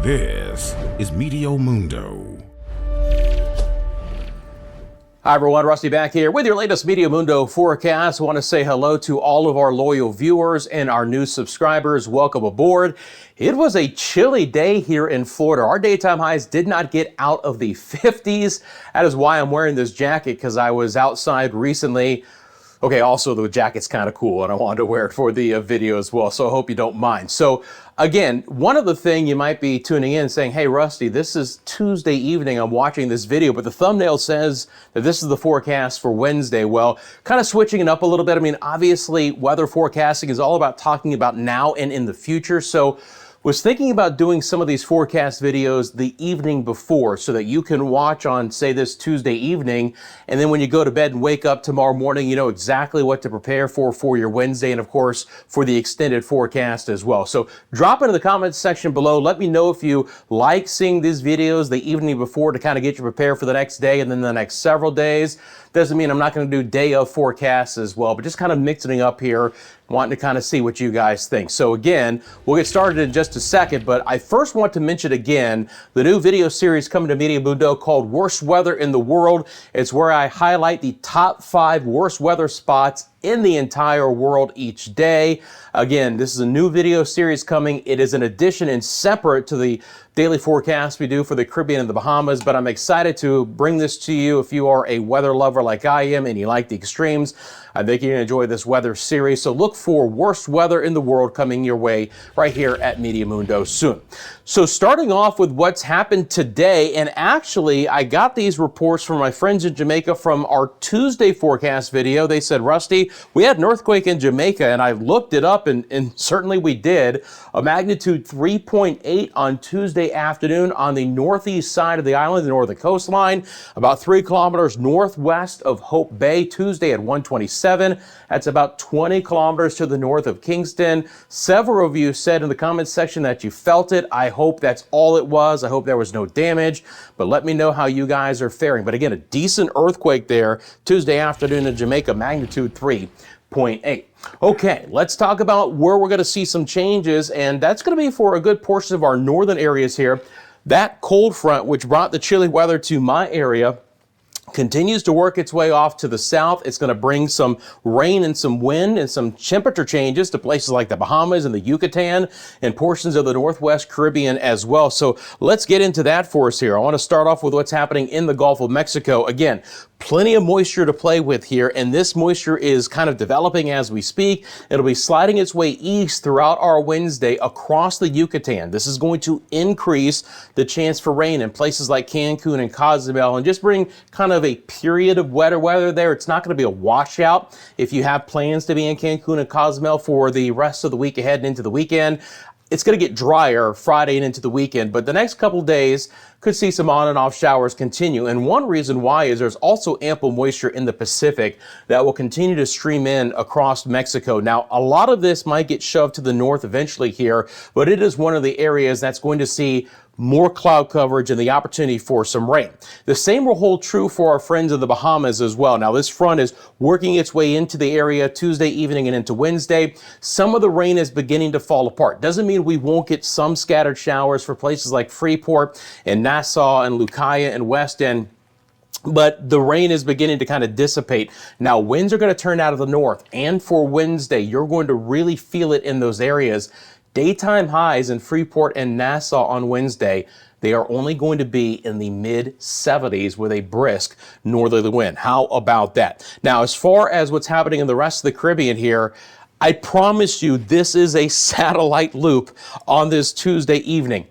This is Meteo Mundo. Hi everyone, Rusty back here with your latest Meteo Mundo forecast. I want to say hello to all of our loyal viewers and our new subscribers. Welcome aboard. It was a chilly day here in Florida. Our daytime highs did not get out of the 50s. That is why I'm wearing this jacket, because I was outside recently. Okay, also the jacket's kind of cool and I wanted to wear it for the video as well, so I hope you don't mind. So again, one of the things you might be tuning in saying, hey Rusty, this is Tuesday evening, I'm watching this video, but the thumbnail says that this is the forecast for Wednesday. Well, kind of switching it up a little bit. I mean, obviously weather forecasting is all about talking about now and in the future. So was thinking about doing some of these forecast videos the evening before so that you can watch on, say, this Tuesday evening, and then when you go to bed and wake up tomorrow morning, you know exactly what to prepare for your Wednesday, and of course for the extended forecast as well. So drop into the comments section below. Let me know if you like seeing these videos the evening before to kind of get you prepared for the next day and then the next several days. Doesn't mean I'm not going to do day of forecasts as well, but just kind of mixing it up here, wanting to kind of see what you guys think. So again, we'll get started in just a second, but I first want to mention again the new video series coming to Meteo Mundo called Worst Weather in the World. It's where I highlight the top 5 worst weather spots in the entire world each day. Again, this is a new video series coming. It is an addition and separate to the daily forecast we do for the Caribbean and the Bahamas, but I'm excited to bring this to you if you are a weather lover like I am and you like the extremes. I think you're going to enjoy this weather series. So look for worst weather in the world coming your way right here at Meteo Mundo soon. So starting off with what's happened today, and actually I got these reports from my friends in Jamaica from our Tuesday forecast video. They said, Rusty, we had an earthquake in Jamaica, and I looked it up, and certainly we did. A magnitude 3.8 on Tuesday afternoon on the northeast side of the island, the northern coastline, about 3 kilometers northwest of Hope Bay, Tuesday at 1:27. That's about 20 kilometers to the north of Kingston. Several of you said in the comments section that you felt it. I hope that's all it was. I hope there was no damage, but let me know how you guys are faring. But again, a decent earthquake there Tuesday afternoon in Jamaica, magnitude 3.8. Okay, let's talk about where we're going to see some changes, and that's going to be for a good portion of our northern areas here. That cold front, which brought the chilly weather to my area, continues to work its way off to the south. It's going to bring some rain and some wind and some temperature changes to places like the Bahamas and the Yucatan and portions of the Northwest Caribbean as well. So let's get into that for us here. I want to start off with what's happening in the Gulf of Mexico. Again, plenty of moisture to play with here, and this moisture is kind of developing as we speak. It'll be sliding its way east throughout our Wednesday across the Yucatan. This is going to increase the chance for rain in places like Cancun and Cozumel and just bring kind of a period of wetter weather there. It's not going to be a washout if you have plans to be in Cancun and Cozumel for the rest of the week ahead and into the weekend. It's going to get drier Friday and into the weekend, but the next couple days could see some on and off showers continue. And one reason why is there's also ample moisture in the Pacific that will continue to stream in across Mexico. Now, a lot of this might get shoved to the north eventually here, but it is one of the areas that's going to see more cloud coverage and the opportunity for some rain. The same will hold true for our friends in the Bahamas as well. Now, this front is working its way into the area Tuesday evening and into Wednesday. Some of the rain is beginning to fall apart. Doesn't mean we won't get some scattered showers for places like Freeport and Nassau and Lucaya and West End, but the rain is beginning to kind of dissipate. Now, winds are going to turn out of the north, and for Wednesday, you're going to really feel it in those areas. Daytime highs in Freeport and Nassau on Wednesday, they are only going to be in the mid-70s with a brisk northerly wind. How about that? Now, as far as what's happening in the rest of the Caribbean here, I promise you this is a satellite loop on this Tuesday evening.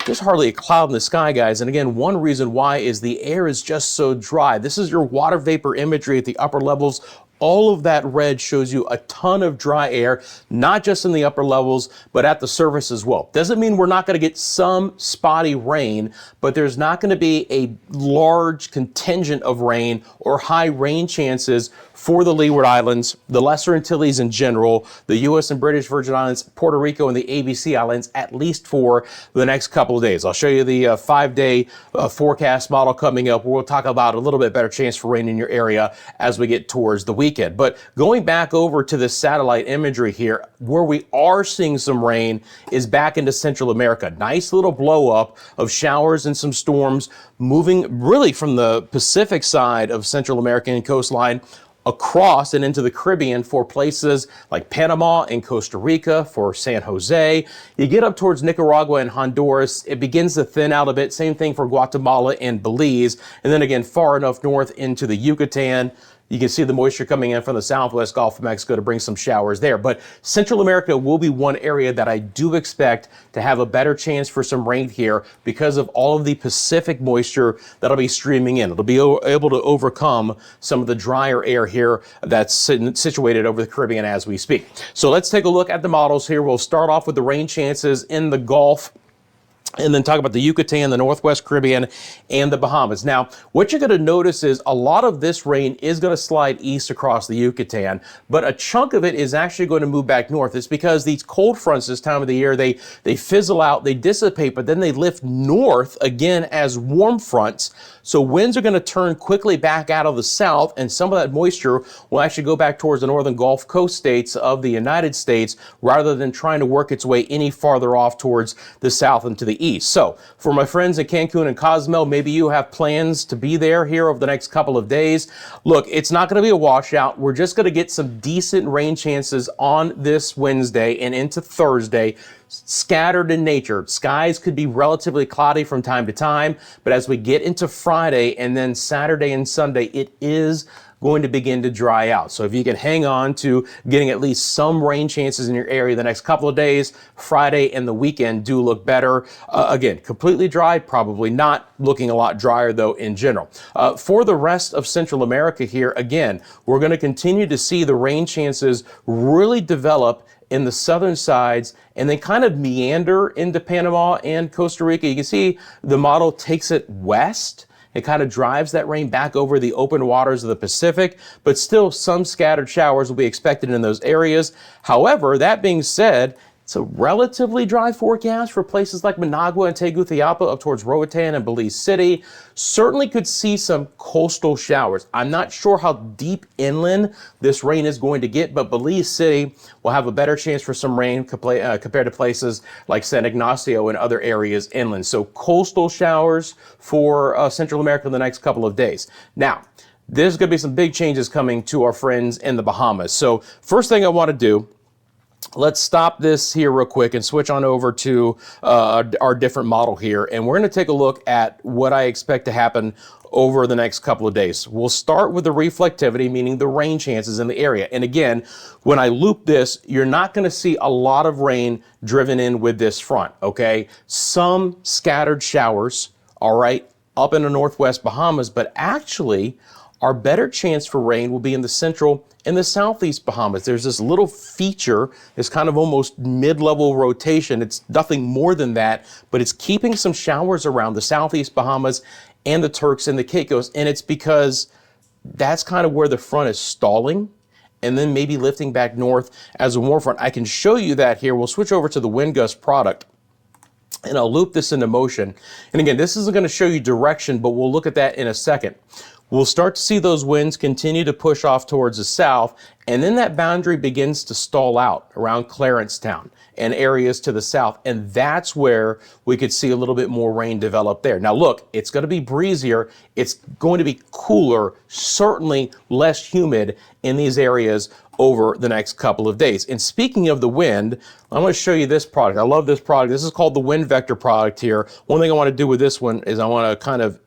There's hardly a cloud in the sky, guys. And again, one reason why is the air is just so dry. This is your water vapor imagery at the upper levels. All of that red shows you a ton of dry air, not just in the upper levels, but at the surface as well. Doesn't mean we're not going to get some spotty rain, but there's not going to be a large contingent of rain or high rain chances for the Leeward Islands, the Lesser Antilles in general, the U.S. and British Virgin Islands, Puerto Rico, and the ABC Islands, at least for the next couple of days. I'll show you the 5-day forecast model coming up. We'll talk about a little bit better chance for rain in your area as we get towards the weekend. But going back over to the satellite imagery here, where we are seeing some rain is back into Central America. Nice little blow up of showers and some storms moving really from the Pacific side of Central American coastline across and into the Caribbean for places like Panama and Costa Rica, for San Jose. You get up towards Nicaragua and Honduras, it begins to thin out a bit. Same thing for Guatemala and Belize. And then again, far enough north into the Yucatan, you can see the moisture coming in from the southwest Gulf of Mexico to bring some showers there. But Central America will be one area that I do expect to have a better chance for some rain here because of all of the Pacific moisture that'll be streaming in. It'll be able to overcome some of the drier air here that's situated over the Caribbean as we speak. So let's take a look at the models here. We'll start off with the rain chances in the Gulf, and then talk about the Yucatan, the Northwest Caribbean, and the Bahamas. Now, what you're going to notice is a lot of this rain is going to slide east across the Yucatan, but a chunk of it is actually going to move back north. It's because these cold fronts this time of the year, they fizzle out, they dissipate, but then they lift north again as warm fronts. So winds are going to turn quickly back out of the south, and some of that moisture will actually go back towards the northern Gulf Coast states of the United States rather than trying to work its way any farther off towards the south and to the east. So for my friends in Cancun and Cozumel, maybe you have plans to be there here over the next couple of days. Look, it's not going to be a washout. We're just going to get some decent rain chances on this Wednesday and into Thursday. Scattered in nature. Skies could be relatively cloudy from time to time, but as we get into Friday and then Saturday and Sunday, it is going to begin to dry out. So if you can hang on to getting at least some rain chances in your area the next couple of days, Friday and the weekend do look better. Again, completely dry, probably not. Looking a lot drier though in general. For the rest of Central America here, again, we're going to continue to see the rain chances really develop in the southern sides and then kind of meander into Panama and Costa Rica. You can see the model takes it west. It kind of drives that rain back over the open waters of the Pacific, but still some scattered showers will be expected in those areas. However, that being said, it's a relatively dry forecast for places like Managua and Tegucigalpa up towards Roatan and Belize City. Certainly could see some coastal showers. I'm not sure how deep inland this rain is going to get, but Belize City will have a better chance for some rain compared to places like San Ignacio and other areas inland. So coastal showers for Central America in the next couple of days. Now, there's going to be some big changes coming to our friends in the Bahamas. So first thing I want to do, let's stop this here real quick and switch on over to our different model here. And we're going to take a look at what I expect to happen over the next couple of days. We'll start with the reflectivity, meaning the rain chances in the area. And again, when I loop this, you're not going to see a lot of rain driven in with this front, okay? Some scattered showers, all right, up in the northwest Bahamas, but actually our better chance for rain will be in the central and the southeast Bahamas. There's this little feature, this kind of almost mid-level rotation. It's nothing more than that, but it's keeping some showers around the southeast Bahamas and the Turks and the Caicos. And it's because that's kind of where the front is stalling and then maybe lifting back north as a warm front. I can show you that here. We'll switch over to the wind gust product, and I'll loop this into motion. And again, this isn't going to show you direction, but we'll look at that in a second. We'll start to see those winds continue to push off towards the south, and then that boundary begins to stall out around Clarencetown and areas to the south, and that's where we could see a little bit more rain develop there. Now look, it's going to be breezier, it's going to be cooler, certainly less humid in these areas over the next couple of days. And speaking of the wind, I'm going to show you this product. I love this product. This is called the Wind Vector product here. One thing I want to do with this one is I want to kind of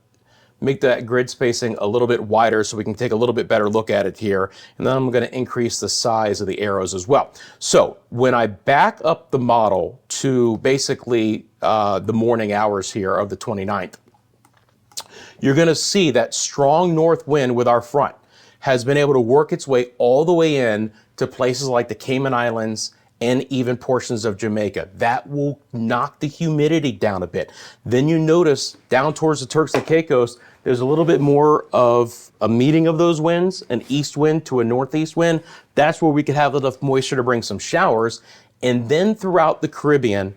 make that grid spacing a little bit wider so we can take a little bit better look at it here. And then I'm going to increase the size of the arrows as well. So when I back up the model to basically the morning hours here of the 29th, you're going to see that strong north wind with our front has been able to work its way all the way in to places like the Cayman Islands and even portions of Jamaica. That will knock the humidity down a bit. Then you notice down towards the Turks and Caicos, there's a little bit more of a meeting of those winds, an east wind to a northeast wind. That's where we could have enough moisture to bring some showers. And then throughout the Caribbean,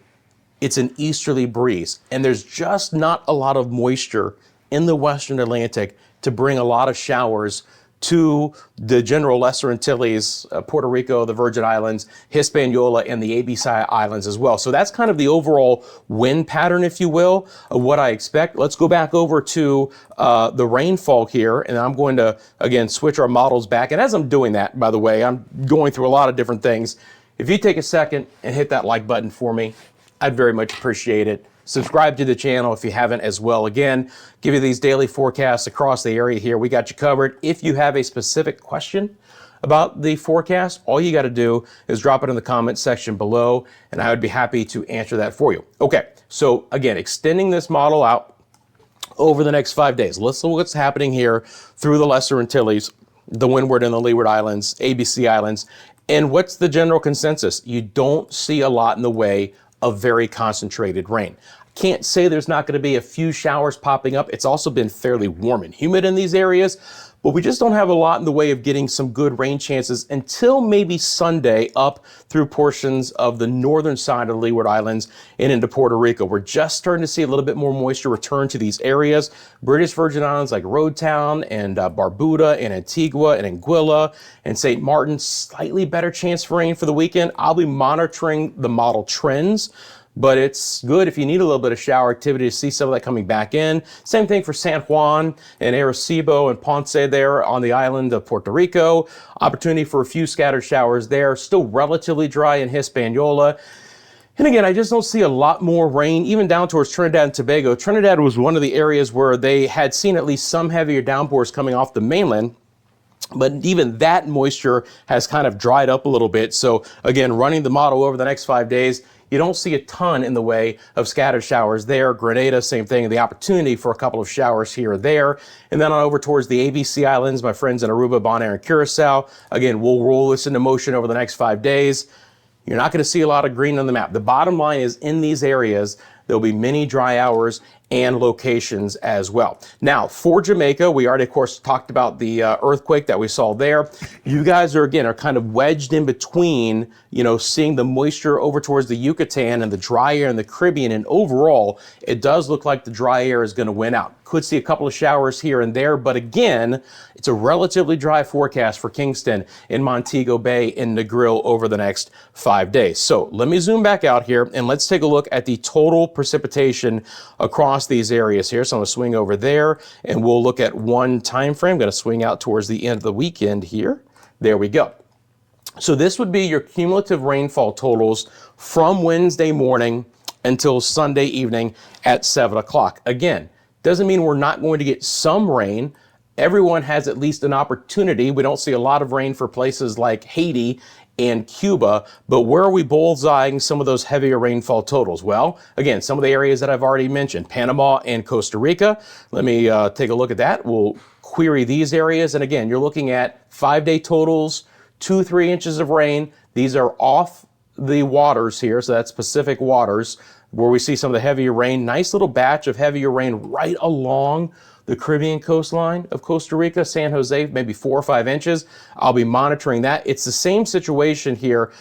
it's an easterly breeze. And there's just not a lot of moisture in the Western Atlantic to bring a lot of showers to the general Lesser Antilles, Puerto Rico, the Virgin Islands, Hispaniola, and the ABC Islands as well. So that's kind of the overall wind pattern, if you will, of what I expect. Let's go back over to the rainfall here, and I'm going to, again, switch our models back. And as I'm doing that, by the way, I'm going through a lot of different things. If you take a second and hit that like button for me, I'd very much appreciate it. Subscribe to the channel if you haven't as well. Again, give you these daily forecasts across the area here. We got you covered. If you have a specific question about the forecast, all you got to do is drop it in the comment section below, and I would be happy to answer that for you. Okay, so again, extending this model out over the next 5 days. Let's look what's happening here through the Lesser Antilles, the Windward and the Leeward Islands, ABC Islands, and what's the general consensus? You don't see a lot in the way of very concentrated rain. Can't say there's not going to be a few showers popping up. It's also been fairly warm and humid in these areas, but we just don't have a lot in the way of getting some good rain chances until maybe Sunday up through portions of the northern side of the Leeward Islands and into Puerto Rico. We're just starting to see a little bit more moisture return to these areas. British Virgin Islands like Roadtown and Barbuda and Antigua and Anguilla and St. Martin, slightly better chance for rain for the weekend. I'll be monitoring the model trends, but it's good if you need a little bit of shower activity to see some of that coming back in. Same thing for San Juan and Arecibo and Ponce there on the island of Puerto Rico. Opportunity for a few scattered showers there. Still relatively dry in Hispaniola. And again, I just don't see a lot more rain, even down towards Trinidad and Tobago. Trinidad was one of the areas where they had seen at least some heavier downpours coming off the mainland. But even that moisture has kind of dried up a little bit. So again, running the model over the next 5 days, you don't see a ton in the way of scattered showers there. Grenada, same thing, the opportunity for a couple of showers here or there. And then on over towards the ABC Islands, my friends in Aruba, Bonaire, and Curacao. Again, we'll roll this into motion over the next 5 days. You're not going to see a lot of green on the map. The bottom line is in these areas, there'll be many dry hours and locations as well. Now, for Jamaica, we already, of course, talked about the earthquake that we saw there. You guys are kind of wedged in between, seeing the moisture over towards the Yucatan and the dry air in the Caribbean. And overall, it does look like the dry air is going to win out. Could see a couple of showers here and there, but again, it's a relatively dry forecast for Kingston in Montego Bay and Negril over the next 5 days. So let me zoom back out here and let's take a look at the total precipitation across these areas here. So I'm going to swing over there and we'll look at one time frame. I'm going to swing out towards the end of the weekend here. There we go. So this would be your cumulative rainfall totals from Wednesday morning until Sunday evening at 7 o'clock. Again, doesn't mean we're not going to get some rain. Everyone has at least an opportunity. We don't see a lot of rain for places like Haiti and Cuba, but where are we bullseyeing some of those heavier rainfall totals? Well, again, some of the areas that I've already mentioned, Panama and Costa Rica. Let me take a look at that. We'll query these areas. And again, you're looking at 5-day totals, 2-3 inches of rain. These are off the waters here, so that's Pacific waters, where we see some of the heavier rain. Nice little batch of heavier rain right along the Caribbean coastline of Costa Rica, San Jose, maybe 4 or 5 inches. I'll be monitoring that. It's the same situation here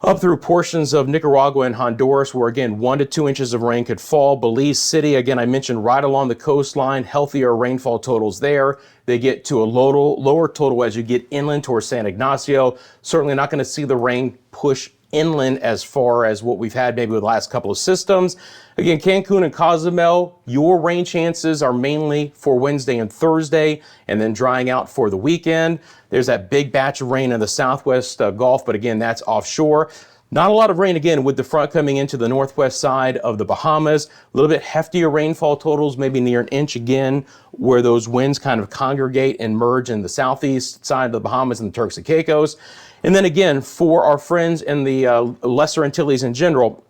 up through portions of Nicaragua and Honduras, where again, 1 to 2 inches of rain could fall. Belize City, again, I mentioned right along the coastline, healthier rainfall totals there. They get to a lower total as you get inland towards San Ignacio. Certainly not going to see the rain push inland as far as what we've had maybe with the last couple of systems. Again, Cancun and Cozumel, your rain chances are mainly for Wednesday and Thursday, and then drying out for the weekend. There's that big batch of rain in the southwest Gulf, but again, that's offshore. Not a lot of rain again with the front coming into the northwest side of the Bahamas. A little bit heftier rainfall totals, maybe near an inch again, where those winds kind of congregate and merge in the southeast side of the Bahamas and the Turks and Caicos. And then again, for our friends in the Lesser Antilles in general,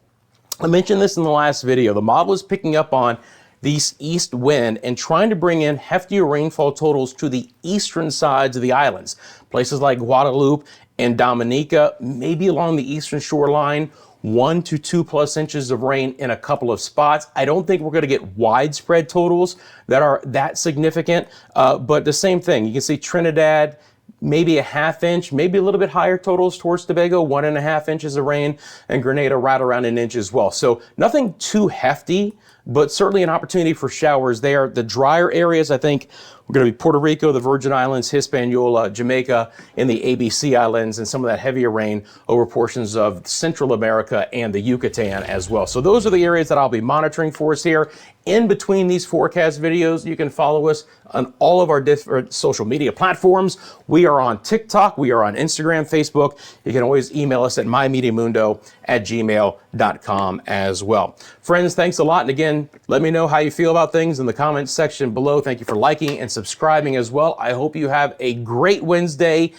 I mentioned this in the last video. The model is picking up on this east wind and trying to bring in heftier rainfall totals to the eastern sides of the islands. Places like Guadeloupe and Dominica, maybe along the eastern shoreline, 1 to 2+ inches of rain in a couple of spots. I don't think we're going to get widespread totals that are that significant, but the same thing. You can see Trinidad, maybe a 1/2 inch, maybe a little bit higher totals towards Tobago, 1.5 inches of rain, and Grenada right around an inch as well. So nothing too hefty, but certainly an opportunity for showers there. The drier areas, I think, we're going to be Puerto Rico, the Virgin Islands, Hispaniola, Jamaica, and the ABC Islands, and some of that heavier rain over portions of Central America and the Yucatan as well. So those are the areas that I'll be monitoring for us here. In between these forecast videos, you can follow us on all of our different social media platforms. We are on TikTok, we are on Instagram, Facebook. You can always email us at mymeteomundo@gmail.com as well. Friends, thanks a lot. And again, let me know how you feel about things in the comments section below. Thank you for liking and subscribing as well. I hope you have a great Wednesday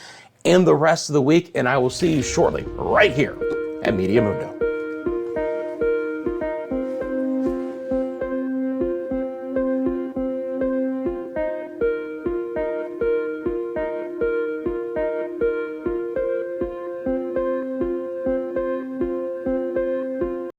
and the rest of the week, and I will see you shortly right here at Meteo Mundo.